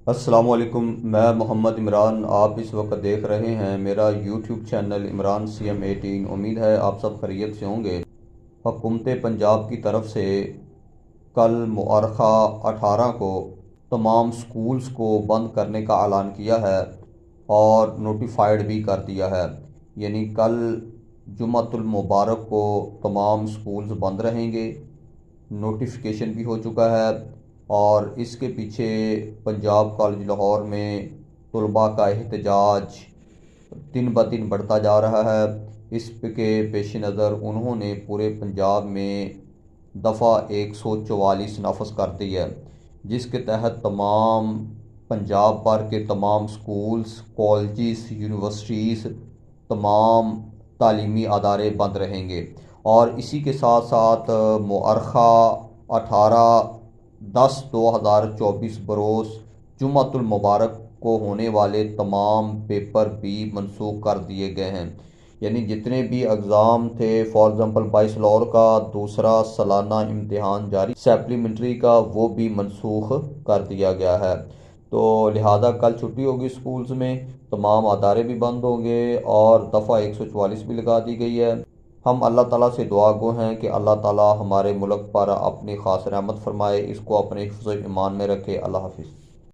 السلام علیکم، میں محمد عمران۔ آپ اس وقت دیکھ رہے ہیں میرا یوٹیوب چینل عمران CM18۔ امید ہے آپ سب خیریت سے ہوں گے۔ حکومت پنجاب کی طرف سے کل مؤرخہ 18 کو تمام سکولز کو بند کرنے کا اعلان کیا ہے اور نوٹیفائیڈ بھی کر دیا ہے۔ یعنی کل جمعۃ المبارک کو تمام سکولز بند رہیں گے، نوٹیفیکیشن بھی ہو چکا ہے۔ اور اس کے پیچھے پنجاب کالج لاہور میں طلباء کا احتجاج دن بدن بڑھتا جا رہا ہے۔ اس کے پیش نظر انہوں نے پورے پنجاب میں دفعہ 144 نافذ کر دی ہے، جس کے تحت تمام پنجاب بھر کے تمام سکولز، کالجز، یونیورسٹیز، تمام تعلیمی ادارے بند رہیں گے۔ اور اسی کے ساتھ ساتھ مؤرخہ 18/10/2024 بروز جمعۃ المبارک کو ہونے والے تمام پیپر بھی منسوخ کر دیے گئے ہیں۔ یعنی جتنے بھی اگزام تھے، فار ایگزامپل 22 لاہور کا دوسرا سالانہ امتحان جاری سپلیمنٹری کا، وہ بھی منسوخ کر دیا گیا ہے۔ تو لہٰذا کل چھٹی ہوگی سکولز میں، تمام ادارے بھی بند ہوں گے اور دفعہ 144 بھی لگا دی گئی ہے۔ ہم اللہ تعالیٰ سے دعا گو ہیں کہ اللہ تعالیٰ ہمارے ملک پر اپنی خاص رحمت فرمائے، اس کو اپنے حفظ و ایمان میں رکھے۔ اللہ حافظ۔